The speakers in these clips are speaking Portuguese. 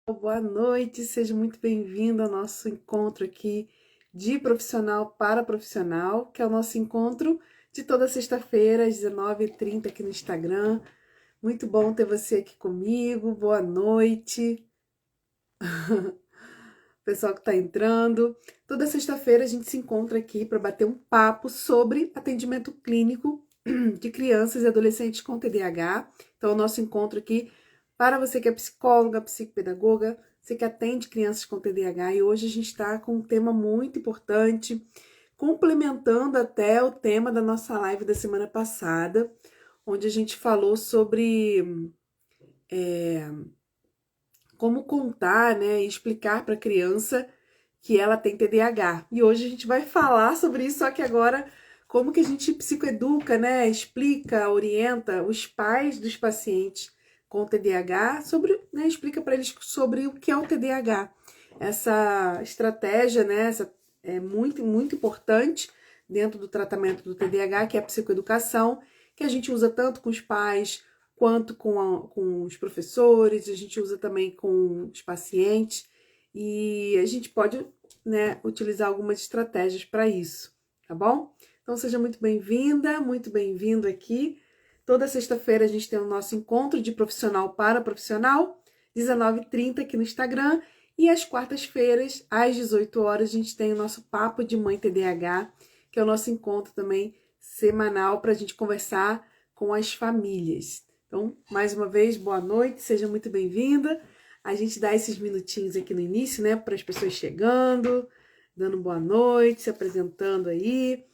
Boa noite, seja muito bem-vindo ao nosso encontro aqui de profissional para profissional, que é o nosso encontro de toda sexta-feira, às 19h30 aqui no Instagram. Muito bom ter você aqui comigo, boa noite, pessoal que está entrando. Toda sexta-feira a gente se encontra aqui para bater um papo sobre atendimento clínico de crianças e adolescentes com TDAH. Então, o nosso encontro aqui para você que é psicóloga, psicopedagoga, você que atende crianças com TDAH, e hoje a gente está com um tema muito importante, complementando até o tema da nossa live da semana passada, onde a gente falou sobre como contar, né, e explicar para a criança que ela tem TDAH. E hoje a gente vai falar sobre isso, só que agora como que a gente psicoeduca, né, explica, orienta os pais dos pacientes com TDAH sobre, né, explica para eles sobre o que é o TDAH. Essa estratégia, né, é muito importante dentro do tratamento do TDAH, que é a psicoeducação, que a gente usa tanto com os pais quanto com os professores, a gente usa também com os pacientes, e a gente pode, né, utilizar algumas estratégias para isso, tá bom? Então seja muito bem-vinda, muito bem-vindo aqui. Toda sexta-feira a gente tem o nosso encontro de profissional para profissional, 19h30 aqui no Instagram, e às quartas-feiras, às 18 horas, a gente tem o nosso Papo de Mãe TDAH, que é o nosso encontro também semanal para a gente conversar com as famílias. Então, mais uma vez, boa noite, seja muito bem-vinda. A gente dá esses minutinhos aqui no início, né, para as pessoas chegando, dando boa noite, se apresentando aí,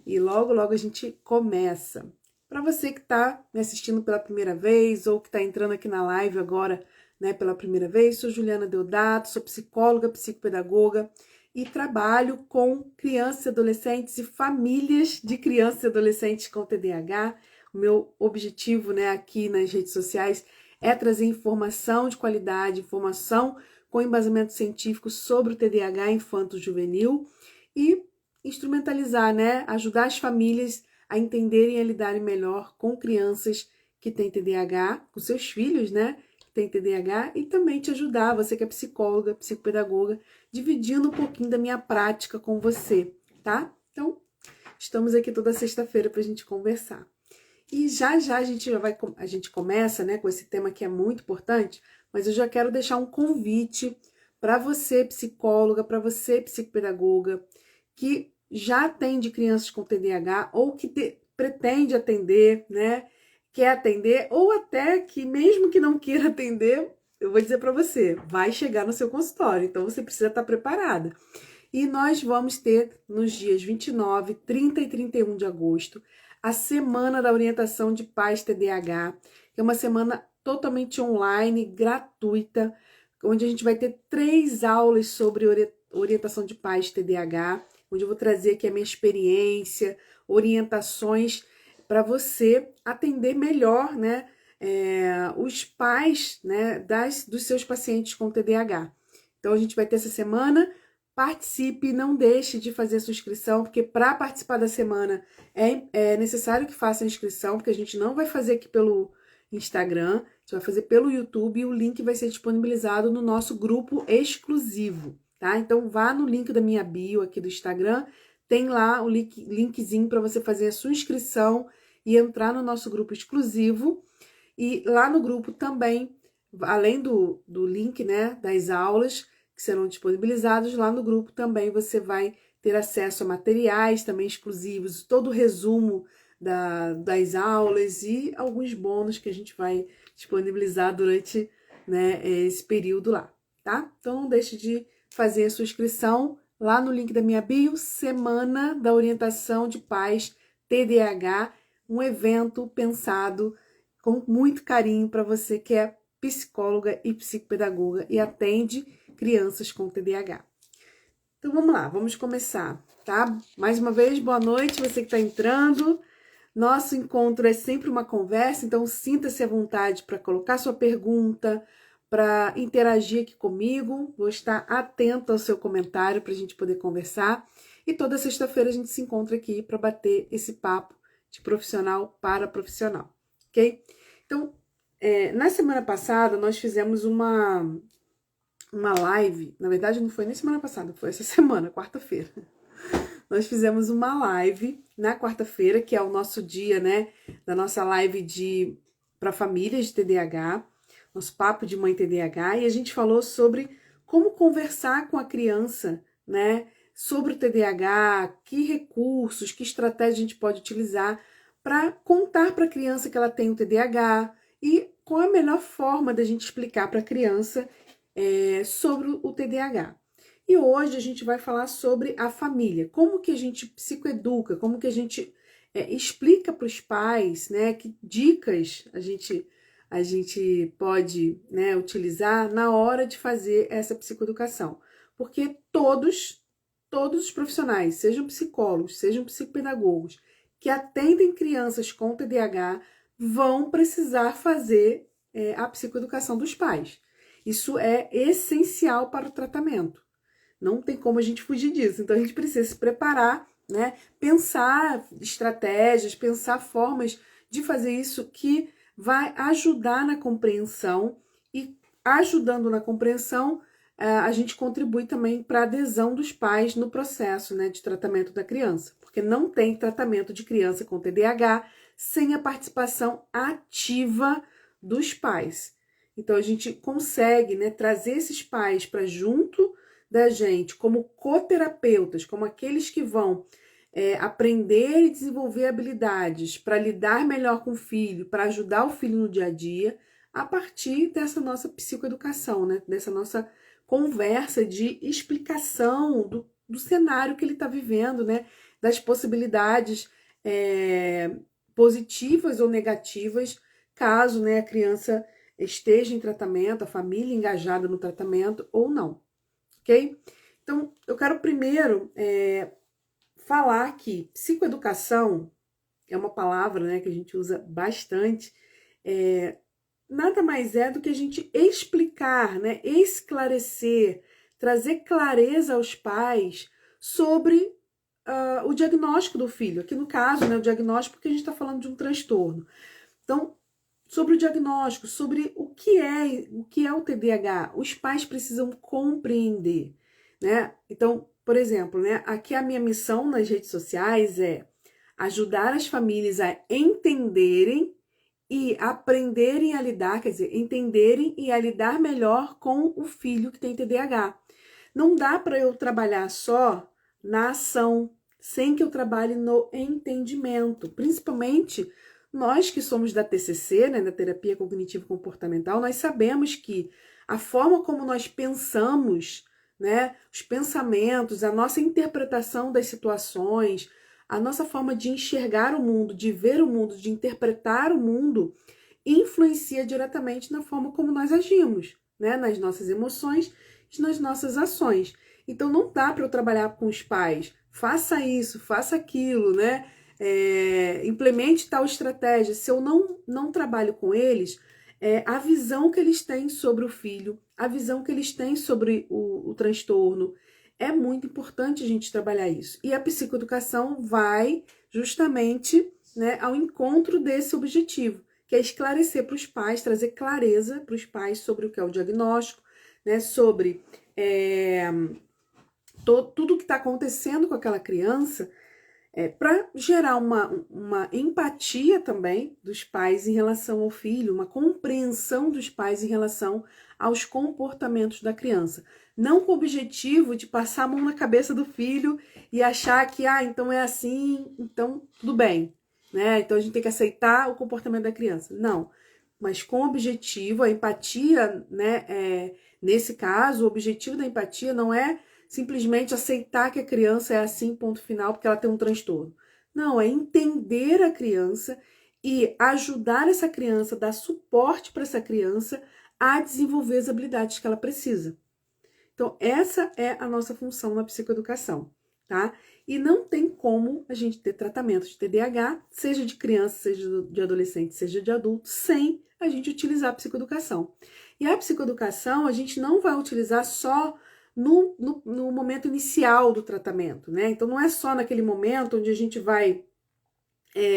e logo, logo a gente começa. Para você que está me assistindo pela primeira vez ou que está entrando aqui na live agora, né, pela primeira vez, sou Juliana Deodato, sou psicóloga, psicopedagoga e trabalho com crianças, adolescentes e famílias de crianças e adolescentes com TDAH. O meu objetivo, né, aqui nas redes sociais é trazer informação de qualidade, informação com embasamento científico sobre o TDAH infanto-juvenil e instrumentalizar, né, ajudar as famílias a entenderem e a lidarem melhor com crianças que têm TDAH, com seus filhos, né, que têm TDAH, e também te ajudar, você que é psicóloga, psicopedagoga, dividindo um pouquinho da minha prática com você, tá? Então, estamos aqui toda sexta-feira para a gente conversar. E já já a gente começa, né, com esse tema que é muito importante, mas eu já quero deixar um convite para você, psicóloga, para você, psicopedagoga, que já atende crianças com TDAH ou que pretende atender, né, quer atender, ou até que mesmo que não queira atender, eu vou dizer para você, vai chegar no seu consultório, então você precisa estar preparada. E nós vamos ter nos dias 29, 30 e 31 de agosto a Semana da Orientação de Pais TDAH, que é uma semana totalmente online, gratuita, onde a gente vai ter 3 aulas sobre orientação de pais TDAH, onde eu vou trazer aqui a minha experiência, orientações para você atender melhor, né, os pais, né, dos seus pacientes com TDAH. Então a gente vai ter essa semana. Participe, não deixe de fazer a sua inscrição, porque para participar da semana é necessário que faça a inscrição, porque a gente não vai fazer aqui pelo Instagram, a gente vai fazer pelo YouTube e o link vai ser disponibilizado no nosso grupo exclusivo, tá? Então vá no link da minha bio aqui do Instagram, tem lá o linkzinho para você fazer a sua inscrição e entrar no nosso grupo exclusivo. E lá no grupo também, além do link, né, das aulas que serão disponibilizados, lá no grupo também você vai ter acesso a materiais também exclusivos, todo o resumo das aulas e alguns bônus que a gente vai disponibilizar durante, né, esse período lá, tá? Então não deixe de fazer a sua inscrição lá no link da minha bio, Semana da Orientação de Pais TDAH, um evento pensado com muito carinho para você que é psicóloga e psicopedagoga e atende crianças com TDAH. Então vamos lá, vamos começar, tá? Mais uma vez, boa noite, você que está entrando. Nosso encontro é sempre uma conversa, então sinta-se à vontade para colocar sua pergunta, para interagir aqui comigo. Vou estar atenta ao seu comentário para a gente poder conversar. E toda sexta-feira a gente se encontra aqui para bater esse papo de profissional para profissional, ok? Então, na semana passada nós fizemos uma live, na verdade não foi nem semana passada, foi essa semana, quarta-feira. Nós fizemos uma live na quarta-feira, que é o nosso dia, né, da nossa live para famílias de TDAH, nosso papo de mãe TDAH, e a gente falou sobre como conversar com a criança, né, sobre o TDAH, que recursos, que estratégia a gente pode utilizar para contar para a criança que ela tem o TDAH e qual a melhor forma da gente explicar para a criança sobre o TDAH. E hoje a gente vai falar sobre a família, como que a gente psicoeduca, como que a gente explica para os pais, né, que dicas a gente pode, né, utilizar na hora de fazer essa psicoeducação. Porque todos os profissionais, sejam psicólogos, sejam psicopedagogos, que atendem crianças com TDAH, vão precisar fazer a psicoeducação dos pais. Isso é essencial para o tratamento. Não tem como a gente fugir disso. Então a gente precisa se preparar, né? Pensar estratégias, pensar formas de fazer isso que vai ajudar na compreensão e ajudando na compreensão, a gente contribui também para a adesão dos pais no processo, né, de tratamento da criança. Porque não tem tratamento de criança com TDAH sem a participação ativa dos pais. Então a gente consegue, né, trazer esses pais para junto da gente como coterapeutas, como aqueles que vão aprender e desenvolver habilidades para lidar melhor com o filho, para ajudar o filho no dia a dia, a partir dessa nossa psicoeducação, né? Dessa nossa conversa de explicação do cenário que ele está vivendo, né? Das possibilidades positivas ou negativas, caso, né, a criança esteja em tratamento, a família engajada no tratamento ou não. Ok? Então, eu quero primeiro falar que psicoeducação é uma palavra, né, que a gente usa bastante, nada mais é do que a gente explicar, né, esclarecer, trazer clareza aos pais sobre o diagnóstico do filho. Aqui no caso, né, o diagnóstico, porque a gente está falando de um transtorno. Então, sobre o diagnóstico, sobre o que é o TDAH, os pais precisam compreender, né? Então, por exemplo, né, aqui a minha missão nas redes sociais é ajudar as famílias a entenderem e aprenderem a lidar, quer dizer, entenderem e a lidar melhor com o filho que tem TDAH. Não dá para eu trabalhar só na ação, sem que eu trabalhe no entendimento, principalmente nós que somos da TCC, né, da terapia cognitivo-comportamental, nós sabemos que a forma como nós pensamos, né, os pensamentos, a nossa interpretação das situações, a nossa forma de enxergar o mundo, de ver o mundo, de interpretar o mundo, influencia diretamente na forma como nós agimos, né, nas nossas emoções e nas nossas ações. Então não dá para eu trabalhar com os pais, faça isso, faça aquilo, né? Implemente tal estratégia. Se eu não trabalho com eles, a visão que eles têm sobre o filho, a visão que eles têm sobre o transtorno, é muito importante a gente trabalhar isso. E a psicoeducação vai justamente, né, ao encontro desse objetivo, que é esclarecer para os pais, trazer clareza para os pais sobre o que é o diagnóstico, né, sobre tudo que está acontecendo com aquela criança, para gerar uma empatia também dos pais em relação ao filho, uma compreensão dos pais em relação aos comportamentos da criança. Não com o objetivo de passar a mão na cabeça do filho e achar que, então é assim, então tudo bem, né? Então a gente tem que aceitar o comportamento da criança. Não, mas com o objetivo, a empatia, né? Nesse caso, o objetivo da empatia não é simplesmente aceitar que a criança é assim, ponto final, porque ela tem um transtorno. Não, é entender a criança e ajudar essa criança, dar suporte para essa criança a desenvolver as habilidades que ela precisa. Então, essa é a nossa função na psicoeducação, tá? E não tem como a gente ter tratamento de TDAH, seja de criança, seja de adolescente, seja de adulto, sem a gente utilizar a psicoeducação. E a psicoeducação a gente não vai utilizar só no momento inicial do tratamento, né? Então, não é só naquele momento onde a gente vai,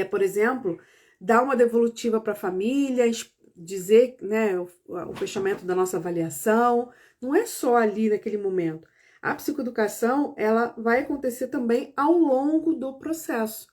por exemplo, dar uma devolutiva para a família, dizer, né, o fechamento da nossa avaliação, não é só ali naquele momento. A psicoeducação, ela vai acontecer também ao longo do processo,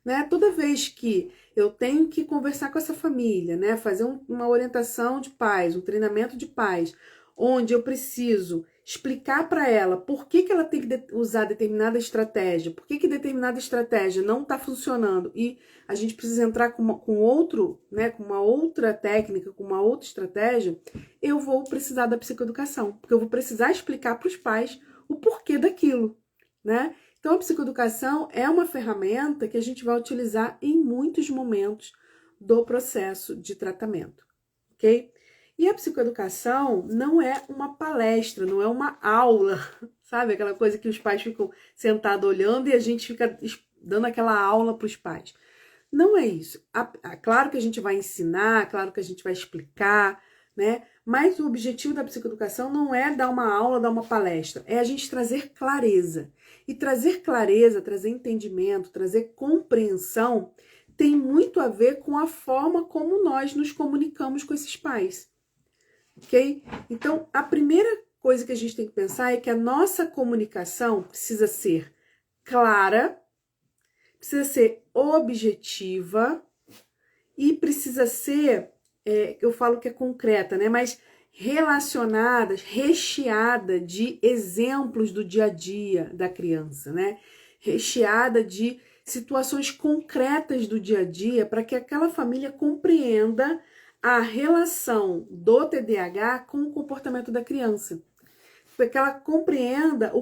né? Toda vez que eu tenho que conversar com essa família, né? Fazer uma orientação de pais, um treinamento de pais, onde eu preciso explicar para ela por que ela tem que usar determinada estratégia, por que determinada estratégia não está funcionando e a gente precisa entrar com outro, né, com uma outra técnica, com uma outra estratégia, eu vou precisar da psicoeducação, porque eu vou precisar explicar para os pais o porquê daquilo, né? Então, a psicoeducação é uma ferramenta que a gente vai utilizar em muitos momentos do processo de tratamento, ok? E a psicoeducação não é uma palestra, não é uma aula, sabe? Aquela coisa que os pais ficam sentados olhando e a gente fica dando aquela aula para os pais. Não é isso. Claro que a gente vai ensinar, claro que a gente vai explicar, né? Mas o objetivo da psicoeducação não é dar uma aula, dar uma palestra, é a gente trazer clareza. E trazer clareza, trazer entendimento, trazer compreensão tem muito a ver com a forma como nós nos comunicamos com esses pais, ok? Então, a primeira coisa que a gente tem que pensar é que a nossa comunicação precisa ser clara, precisa ser objetiva e precisa ser, eu falo que é concreta, né? Mas relacionada, recheada de exemplos do dia a dia da criança, né? Recheada de situações concretas do dia a dia para que aquela família compreenda a relação do TDAH com o comportamento da criança. Para que ela compreenda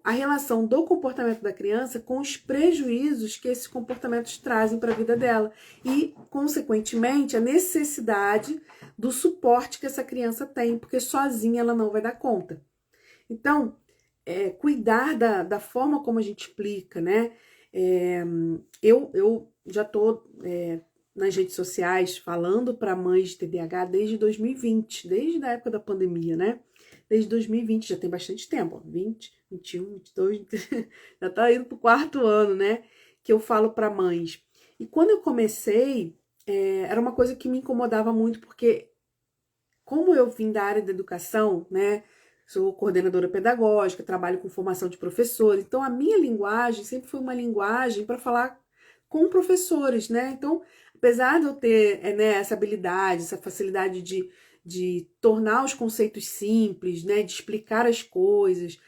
a relação do comportamento da criança com os prejuízos que esses comportamentos trazem para a vida dela e, consequentemente, a necessidade do suporte que essa criança tem, porque sozinha ela não vai dar conta. Então, cuidar da forma como a gente explica, né? Eu já estou nas redes sociais falando para mães de TDAH desde 2020, desde a época da pandemia, né? Desde 2020, já tem bastante tempo, 20, 21, 22, já tá indo pro 4º ano, né? Que eu falo para mães. E quando eu comecei, era uma coisa que me incomodava muito, porque como eu vim da área da educação, né? Sou coordenadora pedagógica, trabalho com formação de professores, então a minha linguagem sempre foi uma linguagem para falar com professores, né? Então, apesar de eu ter essa habilidade, essa facilidade de tornar os conceitos simples, né, de explicar as coisas,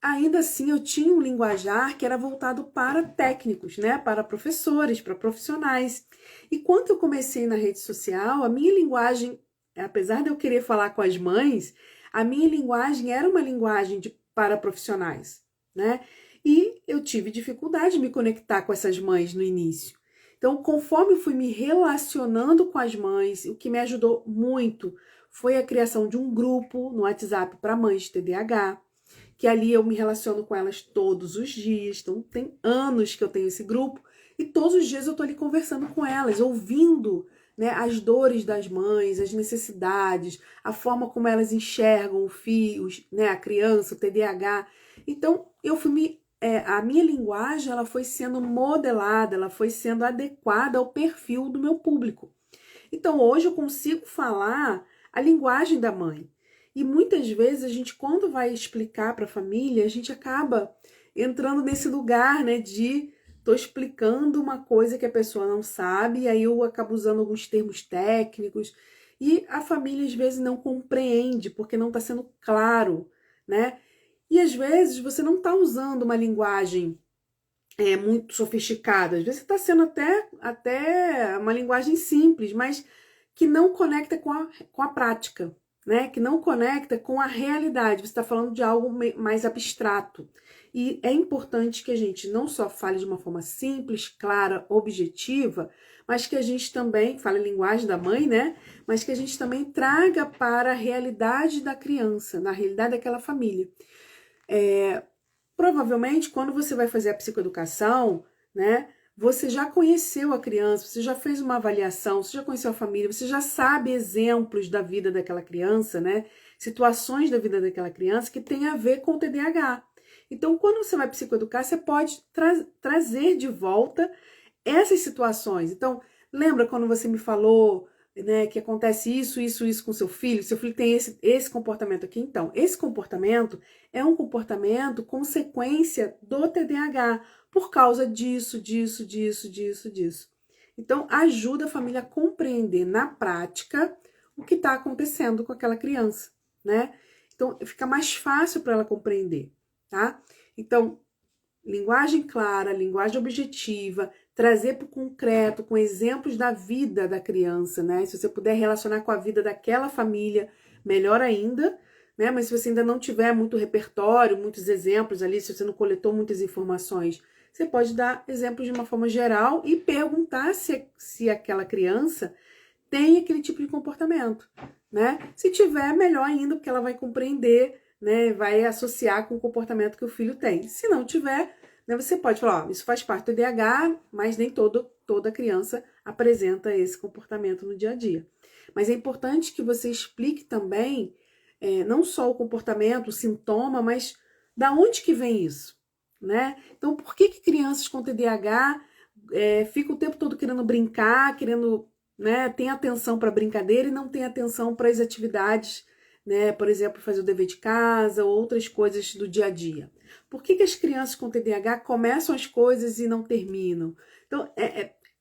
ainda assim eu tinha um linguajar que era voltado para técnicos, né, para professores, para profissionais. E quando eu comecei na rede social, a minha linguagem, apesar de eu querer falar com as mães, a minha linguagem era uma linguagem para profissionais, né? E eu tive dificuldade de me conectar com essas mães no início. Então, conforme eu fui me relacionando com as mães, o que me ajudou muito foi a criação de um grupo no WhatsApp para mães de TDAH, que ali eu me relaciono com elas todos os dias. Então, tem anos que eu tenho esse grupo e todos os dias eu estou ali conversando com elas, ouvindo, né, as dores das mães, as necessidades, a forma como elas enxergam o filho, né, a criança, o TDAH. Então, a minha linguagem ela foi sendo modelada, ela foi sendo adequada ao perfil do meu público. Então, hoje eu consigo falar a linguagem da mãe. E muitas vezes a gente, quando vai explicar para a família, a gente acaba entrando nesse lugar, né, de tô explicando uma coisa que a pessoa não sabe, e aí eu acabo usando alguns termos técnicos, e a família às vezes não compreende, porque não está sendo claro, né? E às vezes você não está usando uma linguagem muito sofisticada, às vezes está sendo até uma linguagem simples, mas que não conecta com a prática, né? Que não conecta com a realidade. Você está falando de algo mais abstrato. E é importante que a gente não só fale de uma forma simples, clara, objetiva, mas que a gente também fale a linguagem da mãe, né? Mas que a gente também traga para a realidade da criança, na realidade daquela família. Provavelmente, quando você vai fazer a psicoeducação, né? Você já conheceu a criança, você já fez uma avaliação, você já conheceu a família, você já sabe exemplos da vida daquela criança, né? Situações da vida daquela criança que tem a ver com o TDAH. Então, quando você vai psicoeducar, você pode trazer de volta essas situações. Então, lembra quando você me falou né, que acontece isso com seu filho tem esse comportamento aqui. Então, esse comportamento é um comportamento consequência do TDAH, por causa disso. Então, ajuda a família a compreender na prática o que está acontecendo com aquela criança, né? Então, fica mais fácil para ela compreender, tá? Então, linguagem clara, linguagem objetiva, trazer para o concreto, com exemplos da vida da criança, né? Se você puder relacionar com a vida daquela família, melhor ainda, né? Mas se você ainda não tiver muito repertório, muitos exemplos ali, se você não coletou muitas informações, você pode dar exemplos de uma forma geral e perguntar se aquela criança tem aquele tipo de comportamento, né? Se tiver, melhor ainda, porque ela vai compreender, né? Vai associar com o comportamento que o filho tem. Se não tiver, né, você pode falar, ó, isso faz parte do TDAH, mas nem toda criança apresenta esse comportamento no dia a dia. Mas é importante que você explique também, não só o comportamento, o sintoma, mas da onde que vem isso, né? Então, por que crianças com TDAH ficam o tempo todo querendo brincar, querendo, né, tem atenção para brincadeira e não tem atenção para as atividades, né, por exemplo, fazer o dever de casa ou outras coisas do dia a dia? Por que as crianças com TDAH começam as coisas e não terminam? Então,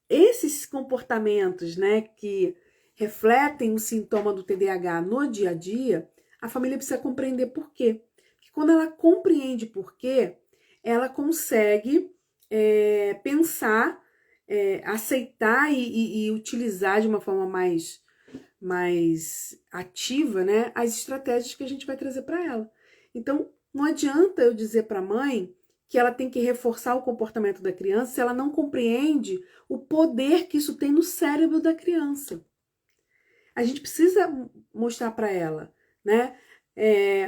esses comportamentos, né, que refletem o sintoma do TDAH no dia a dia, a família precisa compreender por quê. Porque quando ela compreende por quê, ela consegue pensar, aceitar e utilizar de uma forma mais ativa, né, as estratégias que a gente vai trazer para ela. Então, não adianta eu dizer para a mãe que ela tem que reforçar o comportamento da criança se ela não compreende o poder que isso tem no cérebro da criança. A gente precisa mostrar para ela, né?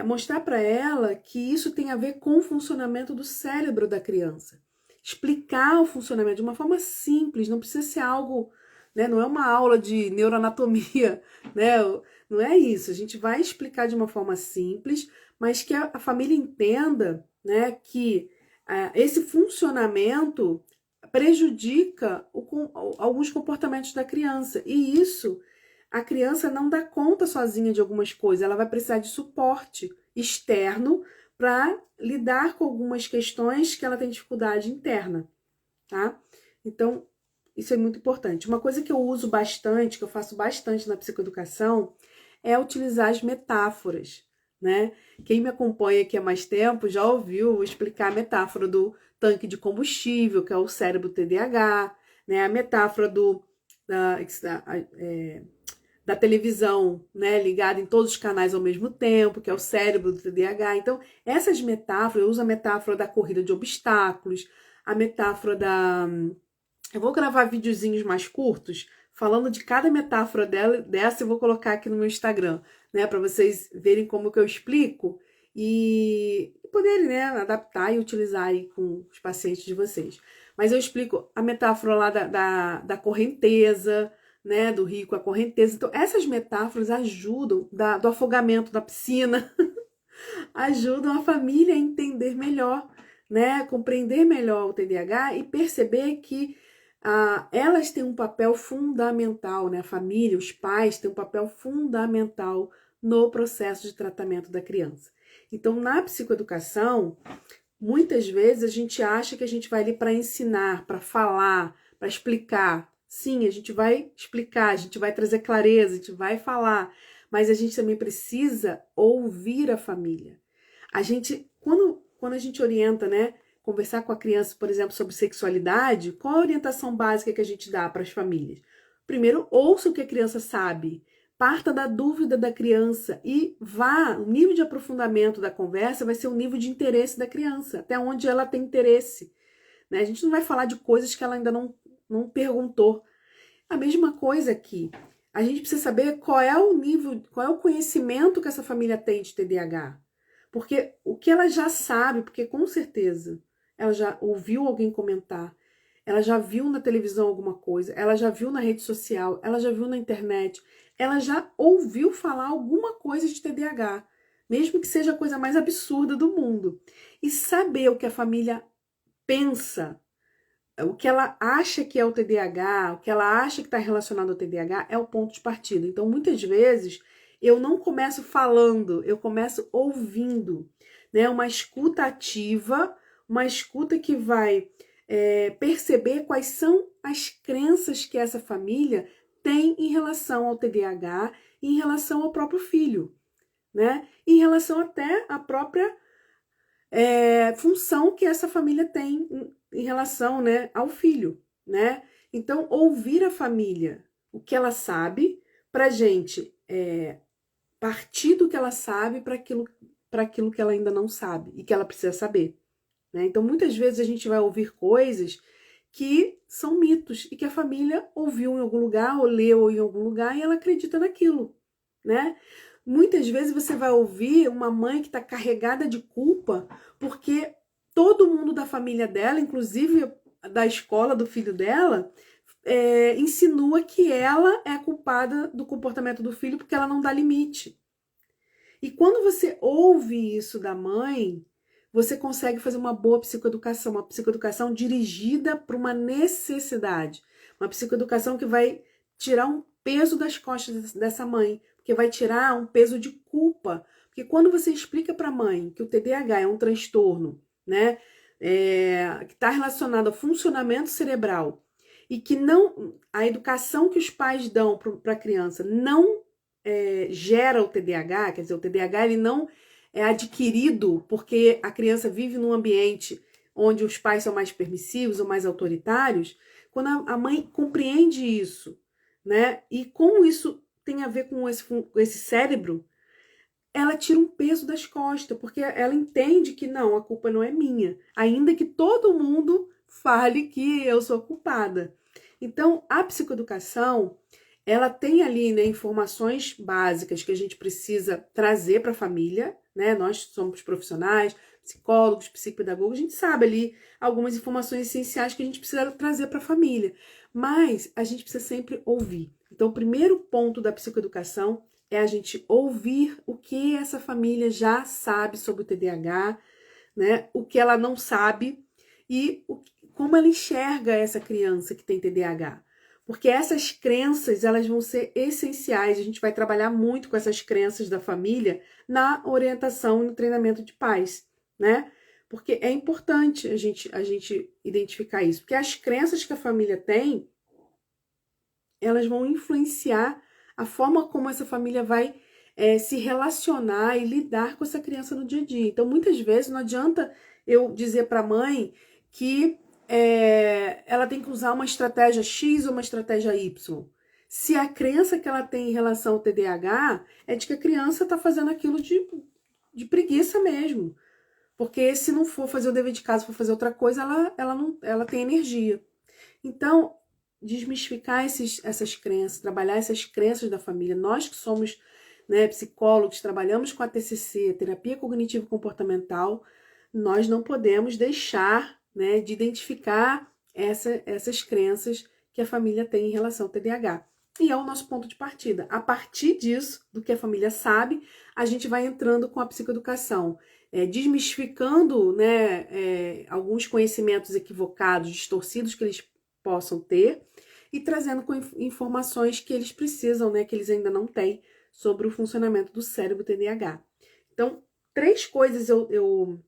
Mostrar para ela que isso tem a ver com o funcionamento do cérebro da criança. Explicar o funcionamento de uma forma simples, não precisa ser algo, né? Não é uma aula de neuroanatomia, né? Não é isso. A gente vai explicar de uma forma simples, mas que a família entenda, né, que esse funcionamento prejudica alguns comportamentos da criança. E isso, a criança não dá conta sozinha de algumas coisas, ela vai precisar de suporte externo para lidar com algumas questões que ela tem dificuldade interna, tá? Então, isso é muito importante. Uma coisa que eu uso bastante, que eu faço bastante na psicoeducação, é utilizar as metáforas, né? Quem me acompanha aqui há mais tempo já ouviu explicar a metáfora do tanque de combustível, que é o cérebro TDAH, né? A metáfora da televisão, né, ligada em todos os canais ao mesmo tempo, que é o cérebro do TDAH. Então, essas metáforas, eu uso a metáfora da corrida de obstáculos, a metáfora eu vou gravar videozinhos mais curtos, falando de cada metáfora dessa, eu vou colocar aqui no meu Instagram, né, para vocês verem como que eu explico e poderem, né, adaptar e utilizar aí com os pacientes de vocês. Mas eu explico a metáfora lá da correnteza, né, do rio com a correnteza. Então, essas metáforas ajudam, do afogamento da piscina, ajudam a família a entender melhor, né, compreender melhor o TDAH e perceber que elas têm um papel fundamental, né, a família, os pais têm um papel fundamental no processo de tratamento da criança. Então, na psicoeducação, muitas vezes a gente acha que a gente vai ali para ensinar, para falar, para explicar. Sim, a gente vai explicar, a gente vai trazer clareza, a gente vai falar, mas a gente também precisa ouvir a família. A gente, quando a gente orienta, né, conversar com a criança, por exemplo, sobre sexualidade, qual a orientação básica que a gente dá para as famílias? Primeiro, ouça o que a criança sabe, parta da dúvida da criança e o nível de aprofundamento da conversa vai ser o nível de interesse da criança, até onde ela tem interesse, né? A gente não vai falar de coisas que ela ainda não perguntou. A mesma coisa aqui. A gente precisa saber qual é o nível, qual é o conhecimento que essa família tem de TDAH. Porque o que ela já sabe, porque com certeza ela já ouviu alguém comentar, ela já viu na televisão alguma coisa, ela já viu na rede social, ela já viu na internet, ela já ouviu falar alguma coisa de TDAH, mesmo que seja a coisa mais absurda do mundo. E saber o que a família pensa, o que ela acha que é o TDAH, o que ela acha que está relacionado ao TDAH é o ponto de partida. Então, muitas vezes, eu não começo falando, eu começo ouvindo, né? Uma escuta ativa, uma escuta que vai perceber quais são as crenças que essa família tem em relação ao TDAH e em relação ao próprio filho, né? Em relação até à própria função que essa família tem em relação, né, ao filho, né? Então, ouvir a família, o que ela sabe, para gente partir do que ela sabe para aquilo que ela ainda não sabe e que ela precisa saber, né? Então, muitas vezes a gente vai ouvir coisas que são mitos e que a família ouviu em algum lugar ou leu em algum lugar e ela acredita naquilo, né? Muitas vezes você vai ouvir uma mãe que está carregada de culpa porque todo mundo da família dela, inclusive da escola do filho dela, insinua que ela é a culpada do comportamento do filho porque ela não dá limite. E quando você ouve isso da mãe, você consegue fazer uma boa psicoeducação, uma psicoeducação dirigida para uma necessidade, uma psicoeducação que vai tirar um peso das costas dessa mãe, porque vai tirar um peso de culpa. Porque quando você explica para a mãe que o TDAH é um transtorno, né, que está relacionado ao funcionamento cerebral e que não, a educação que os pais dão para a criança não gera o TDAH, quer dizer, o TDAH ele não é adquirido porque a criança vive num ambiente onde os pais são mais permissivos ou mais autoritários, quando a mãe compreende isso, né? E como isso tem a ver com esse cérebro, ela tira um peso das costas, porque ela entende que não, a culpa não é minha, ainda que todo mundo fale que eu sou culpada. Então, a psicoeducação, ela tem ali, né, informações básicas que a gente precisa trazer para a família, né? Nós somos profissionais, psicólogos, psicopedagogos, a gente sabe ali algumas informações essenciais que a gente precisa trazer para a família, mas a gente precisa sempre ouvir. Então, o primeiro ponto da psicoeducação é a gente ouvir o que essa família já sabe sobre o TDAH, né? O que ela não sabe e como ela enxerga essa criança que tem TDAH. Porque essas crenças, elas vão ser essenciais. A gente vai trabalhar muito com essas crenças da família na orientação e no treinamento de pais, né? Porque é importante a gente identificar isso. Porque as crenças que a família tem, elas vão influenciar a forma como essa família vai se relacionar e lidar com essa criança no dia a dia. Então, muitas vezes, não adianta eu dizer para a mãe que ela tem que usar uma estratégia X ou uma estratégia Y. Se a crença que ela tem em relação ao TDAH é de que a criança está fazendo aquilo de preguiça mesmo. Porque se não for fazer o dever de casa, for fazer outra coisa, ela tem energia. Então, desmistificar essas crenças, trabalhar essas crenças da família. Nós que somos, né, psicólogos, trabalhamos com a TCC, terapia cognitivo-comportamental, nós não podemos deixar, né, de identificar essas crenças que a família tem em relação ao TDAH. E é o nosso ponto de partida. A partir disso, do que a família sabe, a gente vai entrando com a psicoeducação, desmistificando, né, alguns conhecimentos equivocados, distorcidos que eles possam ter e trazendo com informações que eles precisam, né, que eles ainda não têm sobre o funcionamento do cérebro TDAH. Então, 3 coisas eu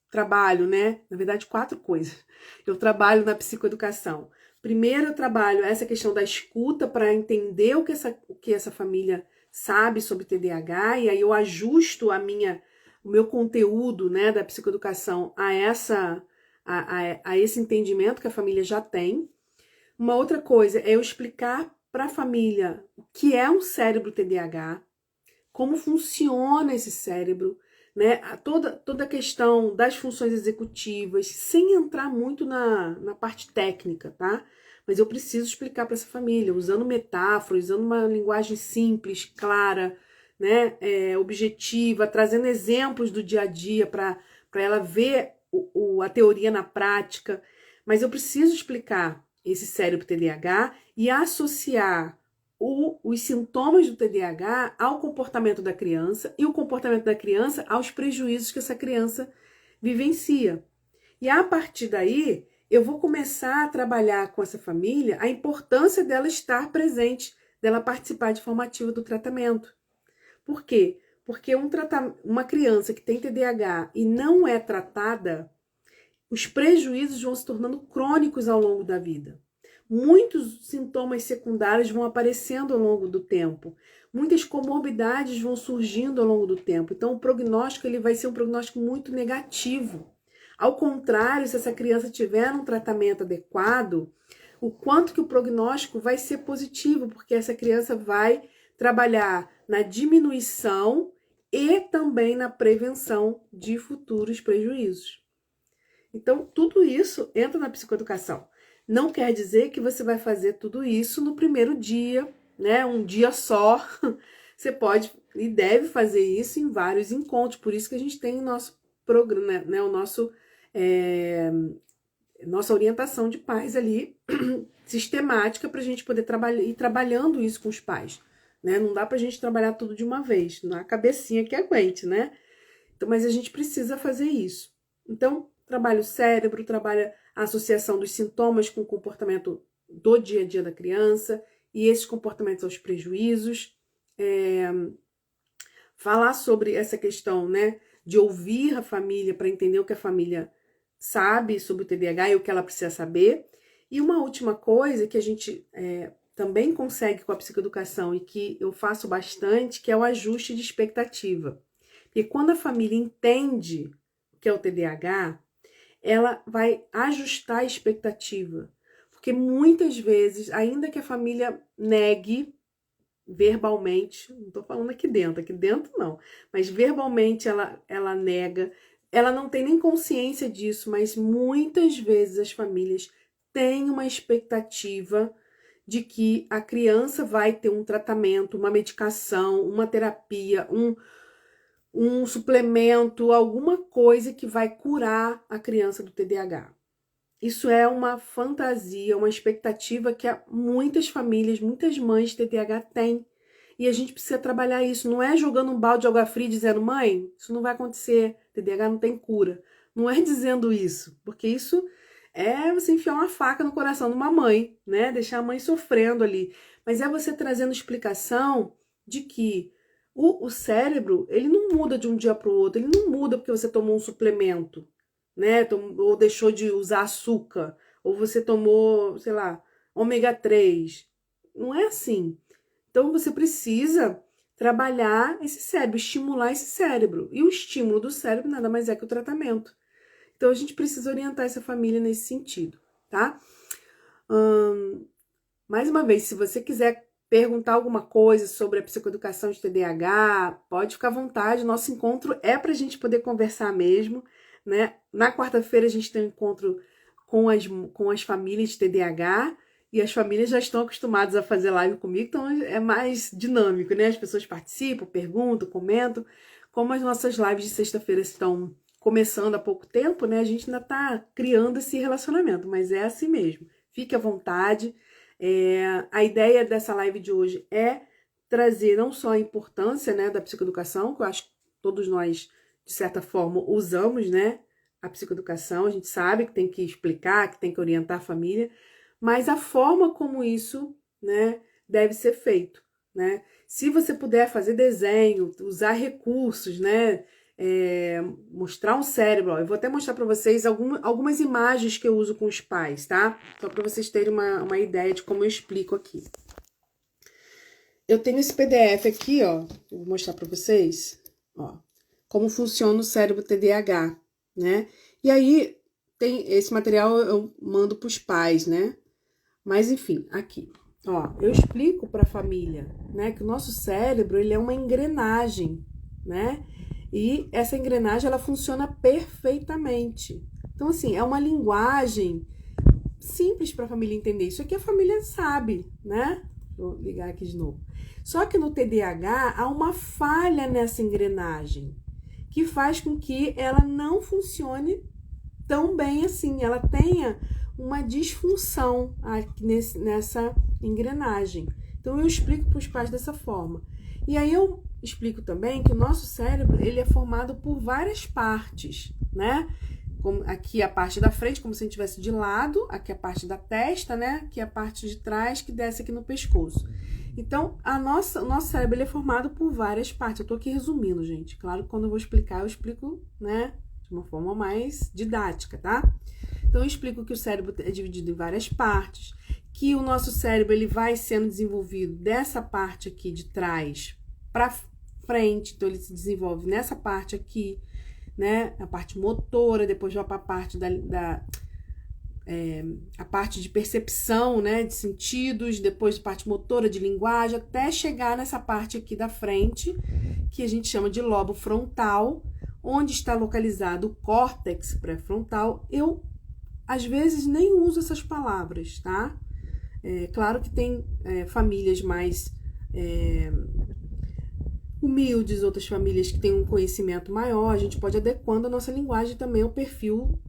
trabalho, né? Na verdade, 4 coisas. Eu trabalho na psicoeducação. Primeiro, eu trabalho essa questão da escuta para entender o que essa família sabe sobre TDAH, e aí eu ajusto o meu conteúdo, né, da psicoeducação a esse entendimento que a família já tem. Uma outra coisa é eu explicar para a família o que é um cérebro TDAH, como funciona esse cérebro, né? Toda a questão das funções executivas, sem entrar muito na parte técnica, tá? Mas eu preciso explicar para essa família, usando metáforas, usando uma linguagem simples, clara, né? Objetiva, trazendo exemplos do dia a dia para ela ver a teoria na prática. Mas eu preciso explicar esse cérebro TDAH e associar os sintomas do TDAH ao comportamento da criança e o comportamento da criança aos prejuízos que essa criança vivencia. E a partir daí, eu vou começar a trabalhar com essa família a importância dela estar presente, dela participar de forma ativa do tratamento. Por quê? Porque uma criança que tem TDAH e não é tratada, os prejuízos vão se tornando crônicos ao longo da vida. Muitos sintomas secundários vão aparecendo ao longo do tempo. Muitas comorbidades vão surgindo ao longo do tempo. Então, o prognóstico ele vai ser um prognóstico muito negativo. Ao contrário, se essa criança tiver um tratamento adequado, o quanto que o prognóstico vai ser positivo, porque essa criança vai trabalhar na diminuição e também na prevenção de futuros prejuízos. Então, tudo isso entra na psicoeducação. Não quer dizer que você vai fazer tudo isso no primeiro dia, né? Um dia só. Você pode e deve fazer isso em vários encontros. Por isso que a gente tem o nosso programa, né? Nossa orientação de pais ali, sistemática, para a gente poder ir trabalhando isso com os pais. Né? Não dá para a gente trabalhar tudo de uma vez, não há cabecinha que aguente, né? Então, mas a gente precisa fazer isso. Então, trabalha o cérebro, trabalha a associação dos sintomas com o comportamento do dia a dia da criança e esses comportamentos aos prejuízos. Falar sobre essa questão, né, de ouvir a família para entender o que a família sabe sobre o TDAH e o que ela precisa saber. E uma última coisa que a gente também consegue com a psicoeducação e que eu faço bastante, que é o ajuste de expectativa. E quando a família entende o que é o TDAH, ela vai ajustar a expectativa. Porque muitas vezes, ainda que a família negue verbalmente, não estou falando aqui dentro não, mas verbalmente ela nega, ela não tem nem consciência disso, mas muitas vezes as famílias têm uma expectativa de que a criança vai ter um tratamento, uma medicação, uma terapia, um suplemento, alguma coisa que vai curar a criança do TDAH. Isso é uma fantasia, uma expectativa que muitas famílias, muitas mães de TDAH têm. E a gente precisa trabalhar isso. Não é jogando um balde de água fria dizendo, mãe, isso não vai acontecer, TDAH não tem cura. Não é dizendo isso, porque isso é você enfiar uma faca no coração de uma mãe, né? Deixar a mãe sofrendo ali. Mas é você trazendo explicação de que o cérebro, ele não muda de um dia para o outro, ele não muda porque você tomou um suplemento, né? Ou deixou de usar açúcar, ou você tomou, sei lá, ômega 3. Não é assim. Então você precisa trabalhar esse cérebro, estimular esse cérebro. E o estímulo do cérebro nada mais é que o tratamento. Então a gente precisa orientar essa família nesse sentido, tá? Mais uma vez, se você quiser perguntar alguma coisa sobre a psicoeducação de TDAH, pode ficar à vontade. Nosso encontro é para a gente poder conversar mesmo, né? Na quarta-feira a gente tem um encontro com as famílias de TDAH e as famílias já estão acostumadas a fazer live comigo, então é mais dinâmico, né? As pessoas participam, perguntam, comentam. Como as nossas lives de sexta-feira estão começando há pouco tempo, né? A gente ainda está criando esse relacionamento, mas é assim mesmo. Fique à vontade. A ideia dessa live de hoje é trazer não só a importância, né, da psicoeducação, que eu acho que todos nós, de certa forma, usamos, né, a psicoeducação, a gente sabe que tem que explicar, que tem que orientar a família, mas a forma como isso, né, deve ser feito, né? Se você puder fazer desenho, usar recursos, né, mostrar um cérebro, ó, eu vou até mostrar para vocês algumas imagens que eu uso com os pais, tá? Só para vocês terem uma ideia de como eu explico aqui. Eu tenho esse PDF aqui, ó, eu vou mostrar para vocês, ó, como funciona o cérebro TDAH, né? E aí, tem esse material eu mando para os pais, né? Mas enfim, aqui, ó, eu explico para a família, né, que o nosso cérebro, ele é uma engrenagem, né? E essa engrenagem, ela funciona perfeitamente. Então, assim, é uma linguagem simples para a família entender. Isso aqui a família sabe, né? Vou ligar aqui de novo. Só que no TDAH, há uma falha nessa engrenagem, que faz com que ela não funcione tão bem assim. Ela tenha uma disfunção nessa engrenagem. Então, eu explico para os pais dessa forma. E aí, eu explico também que o nosso cérebro, ele é formado por várias partes, né? aqui a parte da frente, como se a gente estivesse de lado, aqui a parte da testa, né? Aqui a parte de trás, que desce aqui no pescoço. Então, o nosso cérebro ele é formado por várias partes. Eu tô aqui resumindo, gente. Claro que quando eu vou explicar, eu explico, né? De uma forma mais didática, tá? Então, eu explico que o cérebro é dividido em várias partes, que o nosso cérebro ele vai sendo desenvolvido dessa parte aqui de trás para frente. Então, ele se desenvolve nessa parte aqui, né? A parte motora, depois vai para a parte a parte de percepção, né, de sentidos, depois a parte motora, de linguagem, até chegar nessa parte aqui da frente, que a gente chama de lobo frontal, onde está localizado o córtex pré-frontal. Eu, às vezes, nem uso essas palavras, tá? Claro que tem famílias mais humildes, outras famílias que têm um conhecimento maior, a gente pode adequando a nossa linguagem também ao perfil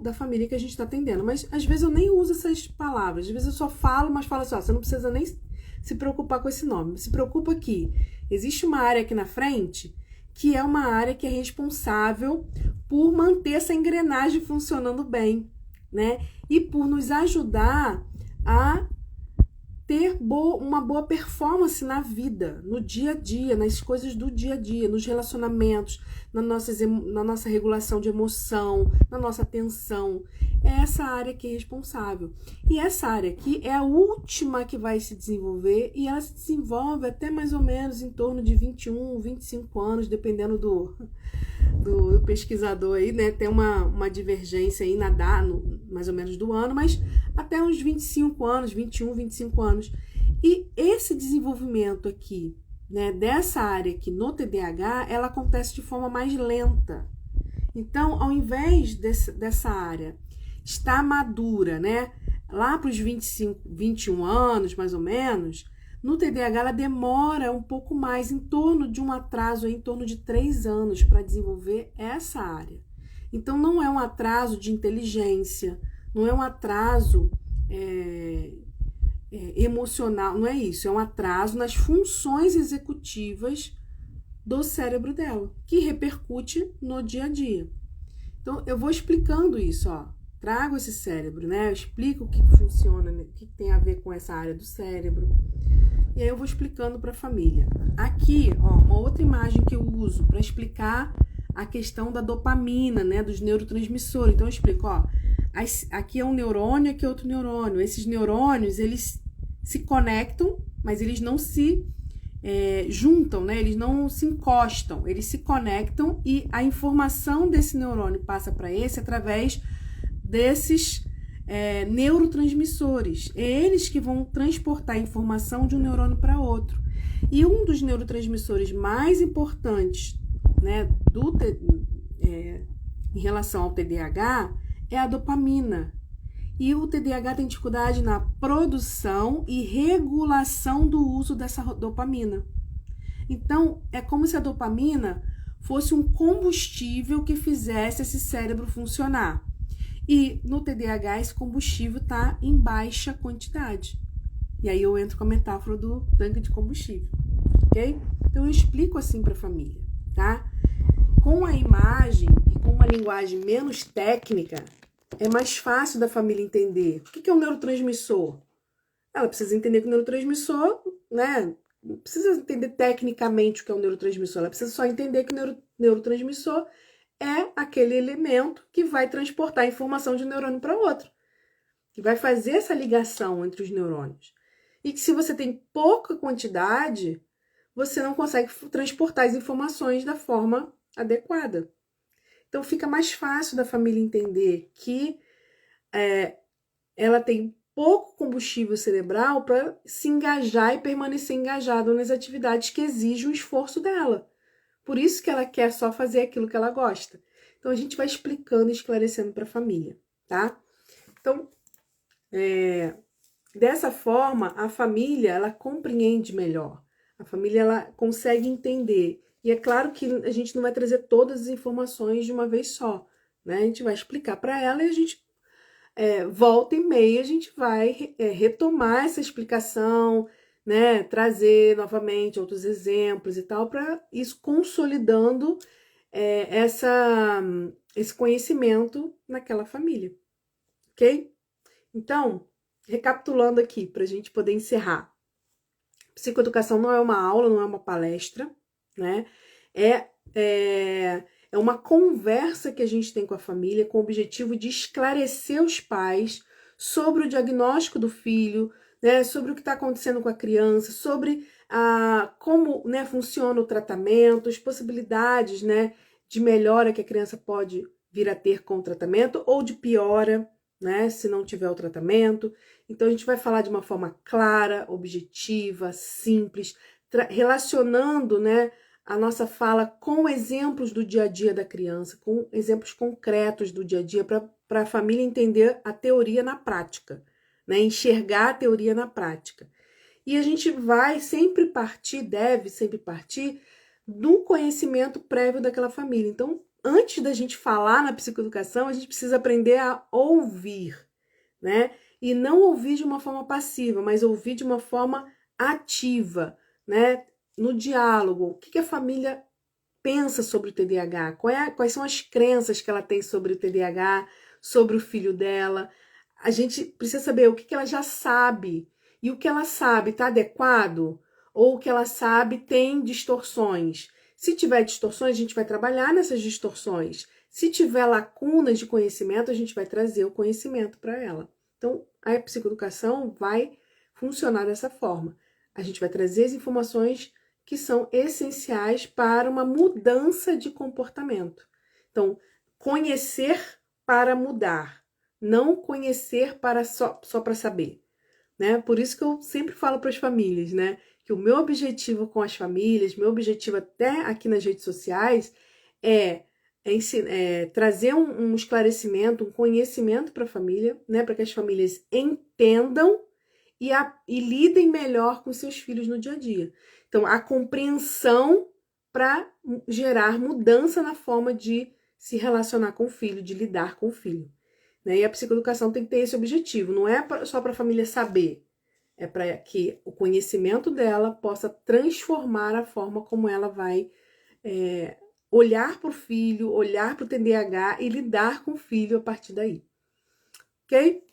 da família que a gente está atendendo. Mas às vezes eu nem uso essas palavras, às vezes eu só falo, mas falo assim, ó, você não precisa nem se preocupar com esse nome. Se preocupa que existe uma área aqui na frente que é uma área que é responsável por manter essa engrenagem funcionando bem, né? E por nos ajudar a ter uma boa performance na vida, no dia a dia, nas coisas do dia a dia, nos relacionamentos, na nossa regulação de emoção, na nossa atenção. É essa área que é responsável. E essa área aqui é a última que vai se desenvolver, e ela se desenvolve até mais ou menos em torno de 21, 25 anos, dependendo do pesquisador aí, né? Tem uma divergência aí mais ou menos do ano, mas até uns 25 anos, 21, 25 anos. E esse desenvolvimento aqui, né, dessa área aqui no TDAH, ela acontece de forma mais lenta. Então, ao invés dessa área estar madura, né, lá para os 25, 21 anos, mais ou menos, no TDAH ela demora um pouco mais, em torno de um atraso, em torno de 3 anos para desenvolver essa área. Então, não é um atraso de inteligência, não é um atraso emocional, não é isso, é um atraso nas funções executivas do cérebro dela, que repercute no dia a dia. Então, eu vou explicando isso, ó. Trago esse cérebro, né? Eu explico o que funciona, o que tem a ver com essa área do cérebro. E aí eu vou explicando para a família. Aqui, ó, uma outra imagem que eu uso para explicar a questão da dopamina, né? Dos neurotransmissores. Então, eu explico, ó. Aqui é um neurônio, aqui é outro neurônio. Esses neurônios, eles se conectam, mas eles não se juntam, né? Eles não se encostam, eles se conectam e a informação desse neurônio passa para esse através desses neurotransmissores. É eles que vão transportar a informação de um neurônio para outro. E um dos neurotransmissores mais importantes, né, em relação ao TDAH é a dopamina. E o TDAH tem dificuldade na produção e regulação do uso dessa dopamina. Então, é como se a dopamina fosse um combustível que fizesse esse cérebro funcionar. E no TDAH, esse combustível está em baixa quantidade. E aí eu entro com a metáfora do tanque de combustível, ok? Então, eu explico assim para a família, tá? Com a imagem e com uma linguagem menos técnica, é mais fácil da família entender. O que é um neurotransmissor? Ela precisa entender que o neurotransmissor, né? Não precisa entender tecnicamente o que é um neurotransmissor. Ela precisa só entender que o neurotransmissor é aquele elemento que vai transportar a informação de um neurônio para outro. Que vai fazer essa ligação entre os neurônios. E que se você tem pouca quantidade, você não consegue transportar as informações da forma adequada. Então, fica mais fácil da família entender que ela tem pouco combustível cerebral para se engajar e permanecer engajada nas atividades que exigem o esforço dela. Por isso que ela quer só fazer aquilo que ela gosta. Então, a gente vai explicando e esclarecendo para a família, tá? Então, dessa forma, a família, ela compreende melhor. A família, ela consegue entender. E é claro que a gente não vai trazer todas as informações de uma vez só, né? A gente vai explicar para ela e a gente, volta e meia, a gente vai retomar essa explicação, né? Trazer novamente outros exemplos e tal, para isso consolidando esse conhecimento naquela família, ok? Então, recapitulando aqui, para a gente poder encerrar. Psicoeducação não é uma aula, não é uma palestra, né? É uma conversa que a gente tem com a família com o objetivo de esclarecer os pais sobre o diagnóstico do filho, né? Sobre o que está acontecendo com a criança, sobre como, né, funciona o tratamento, as possibilidades, né, de melhora que a criança pode vir a ter com o tratamento ou de piora, né, se não tiver o tratamento. Então, a gente vai falar de uma forma clara, objetiva, simples, relacionando, né, a nossa fala com exemplos do dia a dia da criança, com exemplos concretos do dia a dia, para a família entender a teoria na prática, né, enxergar a teoria na prática. E a gente vai sempre partir, deve sempre partir, do conhecimento prévio daquela família. Então, antes da gente falar na psicoeducação, a gente precisa aprender a ouvir, né? E não ouvir de uma forma passiva, mas ouvir de uma forma ativa, né? No diálogo. O que a família pensa sobre o TDAH? Quais são as crenças que ela tem sobre o TDAH, sobre o filho dela? A gente precisa saber o que ela já sabe. E o que ela sabe está adequado? Ou o que ela sabe tem distorções? Se tiver distorções, a gente vai trabalhar nessas distorções. Se tiver lacunas de conhecimento, a gente vai trazer o conhecimento para ela. Então, a psicoeducação vai funcionar dessa forma. A gente vai trazer as informações que são essenciais para uma mudança de comportamento. Então, conhecer para mudar, não conhecer para só para saber, né? Por isso que eu sempre falo para as famílias, né? Que o meu objetivo com as famílias, meu objetivo até aqui nas redes sociais é trazer um esclarecimento, um conhecimento para a família, né? Para que as famílias entendam e lidem melhor com seus filhos no dia a dia. Então, a compreensão para gerar mudança na forma de se relacionar com o filho, de lidar com o filho. Né? E a psicoeducação tem que ter esse objetivo, não é só para a família saber, é para que o conhecimento dela possa transformar a forma como ela vai olhar para o filho, olhar para o TDAH e lidar com o filho a partir daí. Ok?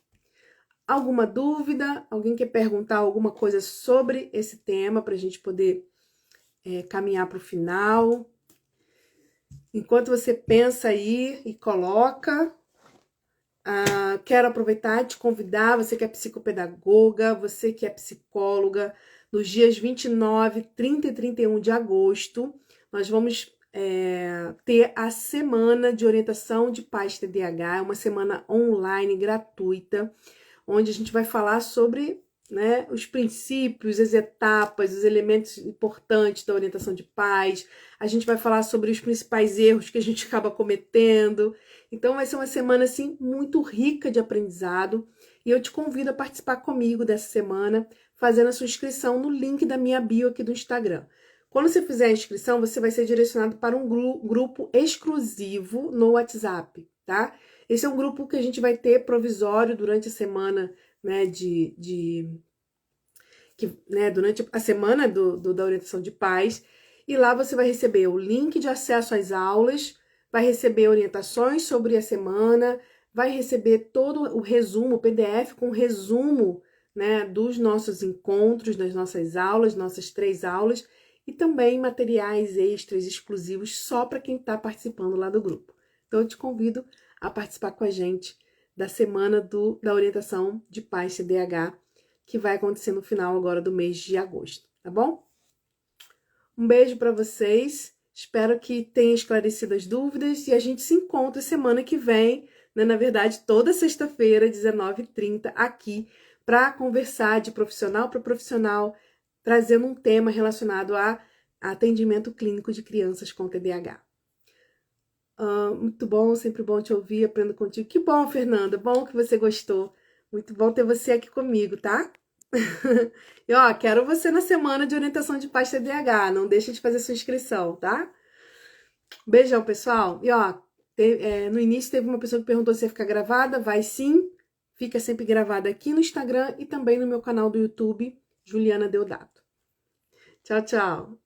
Alguma dúvida? Alguém quer perguntar alguma coisa sobre esse tema para a gente poder caminhar para o final? Enquanto você pensa aí e coloca, quero aproveitar e te convidar, você que é psicopedagoga, você que é psicóloga, nos dias 29, 30 e 31 de agosto, nós vamos ter a semana de orientação de pais TDAH, uma semana online gratuita, onde a gente vai falar sobre, né, os princípios, as etapas, os elementos importantes da orientação de pais. A gente vai falar sobre os principais erros que a gente acaba cometendo. Então vai ser uma semana assim muito rica de aprendizado e eu te convido a participar comigo dessa semana, fazendo a sua inscrição no link da minha bio aqui do Instagram. Quando você fizer a inscrição, você vai ser direcionado para um grupo exclusivo no WhatsApp, tá? Esse é um grupo que a gente vai ter provisório durante a semana, né, durante a semana da orientação de pais. E lá você vai receber o link de acesso às aulas, vai receber orientações sobre a semana, vai receber todo o resumo, o PDF com resumo, né, dos nossos encontros, das nossas aulas, nossas 3 aulas, e também materiais extras exclusivos só para quem está participando lá do grupo. Então eu te convido a participar com a gente da semana da orientação de pais TDAH, que vai acontecer no final agora do mês de agosto, tá bom? Um beijo para vocês, espero que tenha esclarecido as dúvidas e a gente se encontra semana que vem, né, na verdade toda sexta-feira, 19h30, aqui, para conversar de profissional para profissional, trazendo um tema relacionado a atendimento clínico de crianças com TDAH. Muito bom, sempre bom te ouvir, aprendo contigo. Que bom, Fernanda, bom que você gostou. Muito bom ter você aqui comigo, tá? E ó, quero você na semana de orientação de pais TDAH, não deixa de fazer sua inscrição, tá? Beijão, pessoal. E ó, no início teve uma pessoa que perguntou se ia ficar gravada, vai sim, fica sempre gravada aqui no Instagram e também no meu canal do YouTube, Juliana Deodato. Tchau, tchau.